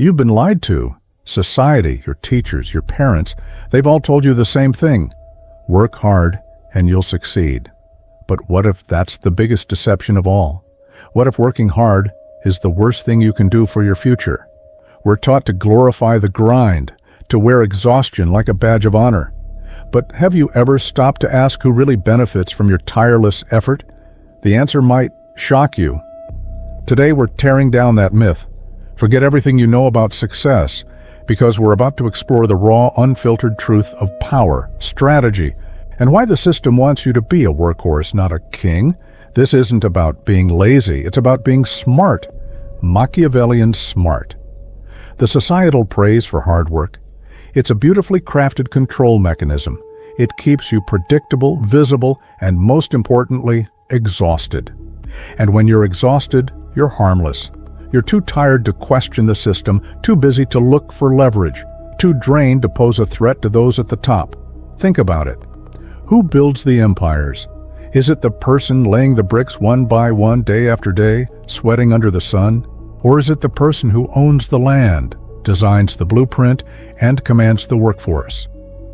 You've been lied to. Society, your teachers, your parents, they've all told you the same thing. Work hard and you'll succeed. But what if that's the biggest deception of all? What if working hard is the worst thing you can do for your future? We're taught to glorify the grind, to wear exhaustion like a badge of honor. But have you ever stopped to ask who really benefits from your tireless effort? The answer might shock you. Today we're tearing down that myth. Forget everything you know about success, because we're about to explore the raw, unfiltered truth of power, strategy, and why the system wants you to be a workhorse, not a king. This isn't about being lazy, it's about being smart. Machiavellian smart. The societal praise for hard work. It's a beautifully crafted control mechanism. It keeps you predictable, visible, and most importantly, exhausted. And when you're exhausted, you're harmless. You're too tired to question the system, too busy to look for leverage, too drained to pose a threat to those at the top. Think about it. Who builds the empires? Is it the person laying the bricks one by one, day after day, sweating under the sun? Or is it the person who owns the land, designs the blueprint, and commands the workforce?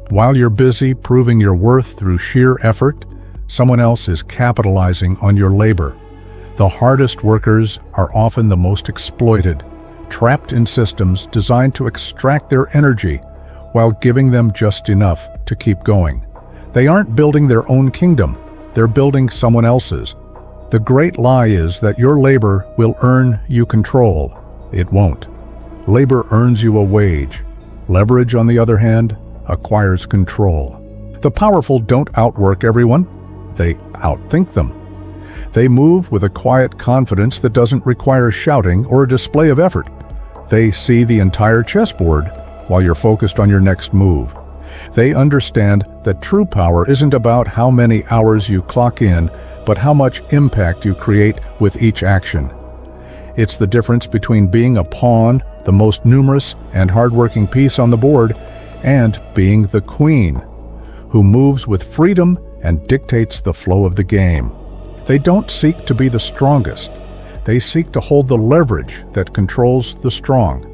While you're busy proving your worth through sheer effort, someone else is capitalizing on your labor. The hardest workers are often the most exploited, trapped in systems designed to extract their energy while giving them just enough to keep going. They aren't building their own kingdom, they're building someone else's. The great lie is that your labor will earn you control. It won't. Labor earns you a wage. Leverage, on the other hand, acquires control. The powerful don't outwork everyone, they outthink them. They move with a quiet confidence that doesn't require shouting or a display of effort. They see the entire chessboard while you're focused on your next move. They understand that true power isn't about how many hours you clock in, but how much impact you create with each action. It's the difference between being a pawn, the most numerous and hardworking piece on the board, and being the queen, who moves with freedom and dictates the flow of the game. They don't seek to be the strongest. They seek to hold the leverage that controls the strong.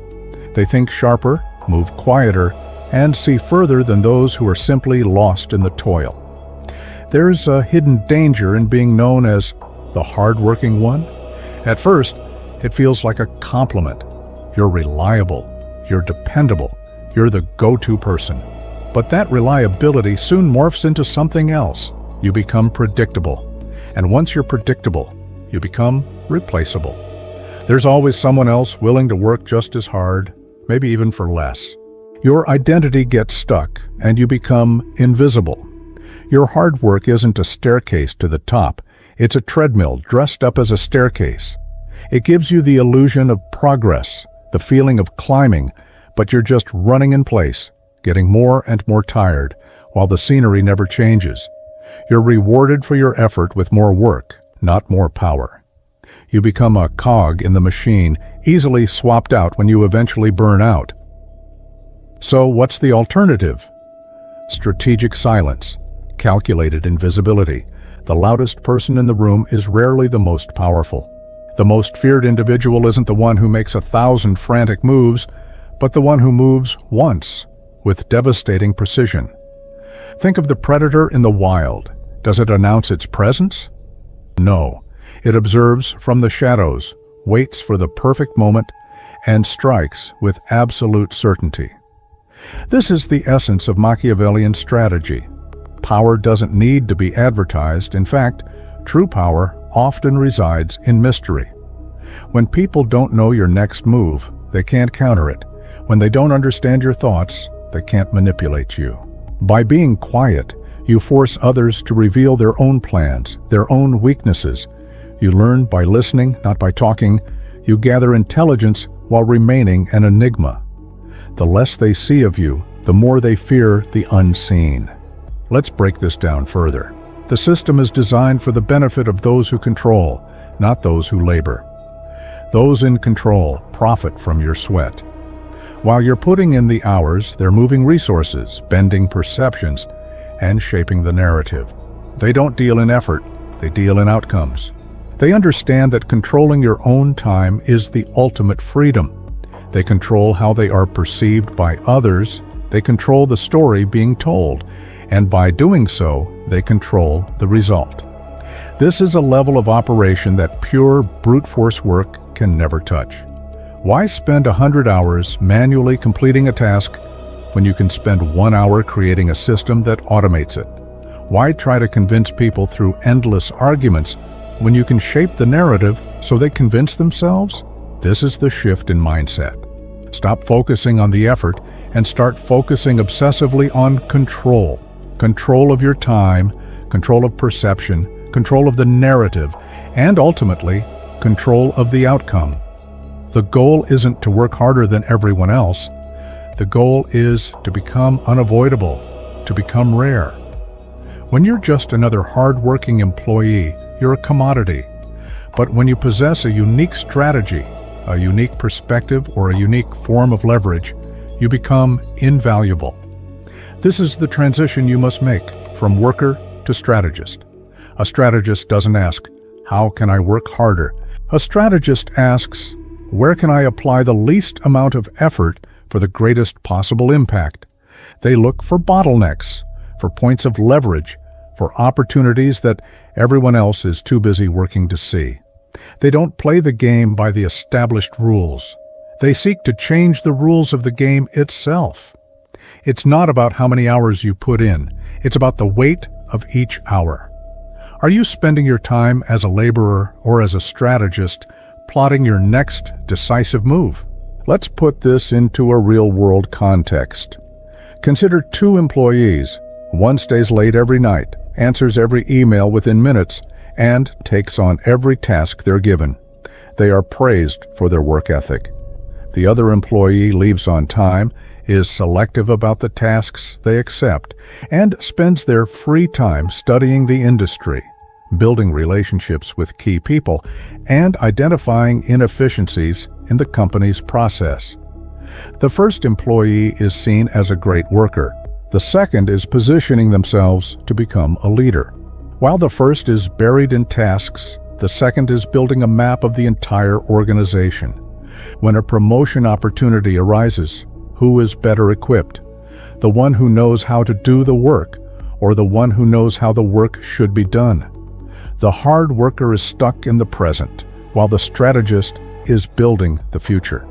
They think sharper, move quieter, and see further than those who are simply lost in the toil. There's a hidden danger in being known as the hard-working one. At first, it feels like a compliment. You're reliable, you're dependable, you're the go-to person. But that reliability soon morphs into something else. You become predictable. And once you're predictable, you become replaceable. There's always someone else willing to work just as hard, maybe even for less. Your identity gets stuck, and you become invisible. Your hard work isn't a staircase to the top. It's a treadmill dressed up as a staircase. It gives you the illusion of progress, the feeling of climbing, but you're just running in place, getting more and more tired, while the scenery never changes. You're rewarded for your effort with more work, not more power. You become a cog in the machine, easily swapped out when you eventually burn out. So what's the alternative? Strategic silence, calculated invisibility. The loudest person in the room is rarely the most powerful. The most feared individual isn't the one who makes 1,000 frantic moves, but the one who moves once, with devastating precision. Think of the predator in the wild. Does it announce its presence? No. It observes from the shadows, waits for the perfect moment, and strikes with absolute certainty. This is the essence of Machiavellian strategy. Power doesn't need to be advertised. In fact, true power often resides in mystery. When people don't know your next move, they can't counter it. When they don't understand your thoughts, they can't manipulate you. By being quiet, you force others to reveal their own plans, their own weaknesses. You learn by listening, not by talking. You gather intelligence while remaining an enigma. The less they see of you, the more they fear the unseen. Let's break this down further. The system is designed for the benefit of those who control, not those who labor. Those in control profit from your sweat. While you're putting in the hours, they're moving resources, bending perceptions, and shaping the narrative. They don't deal in effort, they deal in outcomes. They understand that controlling your own time is the ultimate freedom. They control how they are perceived by others. They control the story being told. And by doing so, they control the result. This is a level of operation that pure brute force work can never touch. Why spend 100 hours manually completing a task when you can spend 1 hour creating a system that automates it? Why try to convince people through endless arguments when you can shape the narrative so they convince themselves? This is the shift in mindset. Stop focusing on the effort and start focusing obsessively on control. Control of your time, control of perception, control of the narrative, and ultimately, control of the outcome. The goal isn't to work harder than everyone else. The goal is to become unavoidable, to become rare. When you're just another hard-working employee, you're a commodity. But when you possess a unique strategy, a unique perspective, or a unique form of leverage, you become invaluable. This is the transition you must make from worker to strategist. A strategist doesn't ask, "How can I work harder?" A strategist asks, "Where can I apply the least amount of effort for the greatest possible impact?" They look for bottlenecks, for points of leverage, for opportunities that everyone else is too busy working to see. They don't play the game by the established rules. They seek to change the rules of the game itself. It's not about how many hours you put in. It's about the weight of each hour. Are you spending your time as a laborer or as a strategist plotting your next decisive move? Let's put this into a real-world context. Consider 2 employees. One stays late every night, answers every email within minutes, and takes on every task they're given. They are praised for their work ethic. The other employee leaves on time, is selective about the tasks they accept, and spends their free time studying the industry, building relationships with key people, and identifying inefficiencies in the company's process. The first employee is seen as a great worker. The second is positioning themselves to become a leader. While the first is buried in tasks, the second is building a map of the entire organization. When a promotion opportunity arises, who is better equipped? The one who knows how to do the work, or the one who knows how the work should be done? The hard worker is stuck in the present, while the strategist is building the future.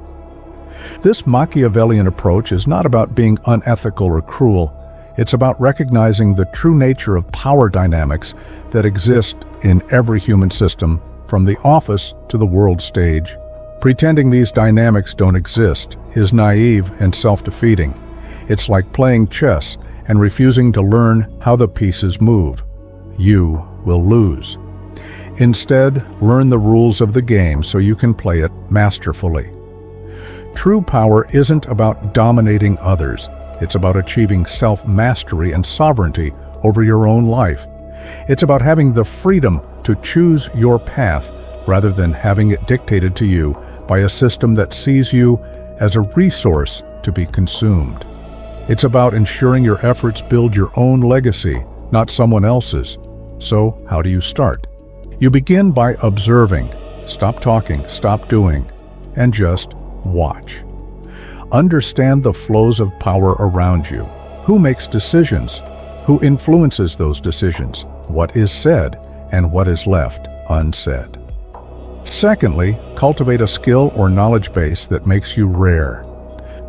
This Machiavellian approach is not about being unethical or cruel. It's about recognizing the true nature of power dynamics that exist in every human system, from the office to the world stage. Pretending these dynamics don't exist is naive and self-defeating. It's like playing chess and refusing to learn how the pieces move. You will lose. Instead, learn the rules of the game so you can play it masterfully. True power isn't about dominating others. It's about achieving self-mastery and sovereignty over your own life. It's about having the freedom to choose your path rather than having it dictated to you by a system that sees you as a resource to be consumed. It's about ensuring your efforts build your own legacy, not someone else's. So, how do you start? You begin by observing. Stop talking, stop doing, and just watch. Understand the flows of power around you. Who makes decisions? Who influences those decisions? What is said and what is left unsaid? Secondly, cultivate a skill or knowledge base that makes you rare.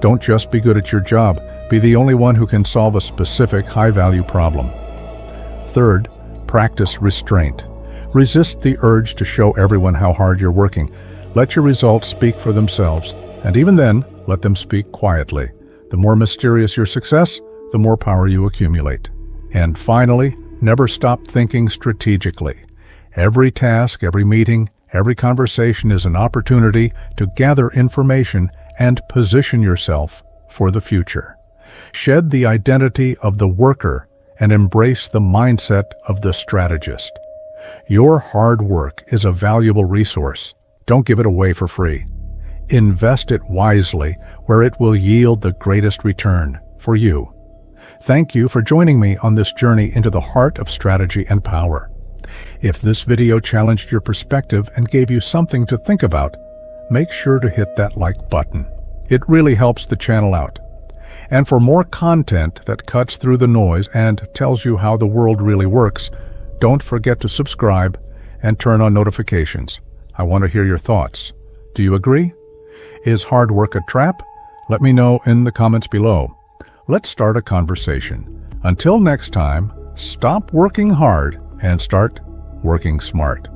Don't just be good at your job. Be the only one who can solve a specific high-value problem. Third, practice restraint. Resist the urge to show everyone how hard you're working. Let your results speak for themselves, and even then, let them speak quietly. The more mysterious your success, the more power you accumulate. And finally, never stop thinking strategically. Every task, every meeting, every conversation is an opportunity to gather information and position yourself for the future. Shed the identity of the worker and embrace the mindset of the strategist. Your hard work is a valuable resource. Don't give it away for free. Invest it wisely where it will yield the greatest return for you. Thank you for joining me on this journey into the heart of strategy and power. If this video challenged your perspective and gave you something to think about, make sure to hit that like button. It really helps the channel out. And for more content that cuts through the noise and tells you how the world really works, don't forget to subscribe and turn on notifications. I want to hear your thoughts. Do you agree? Is hard work a trap? Let me know in the comments below. Let's start a conversation. Until next time, stop working hard and start working smart.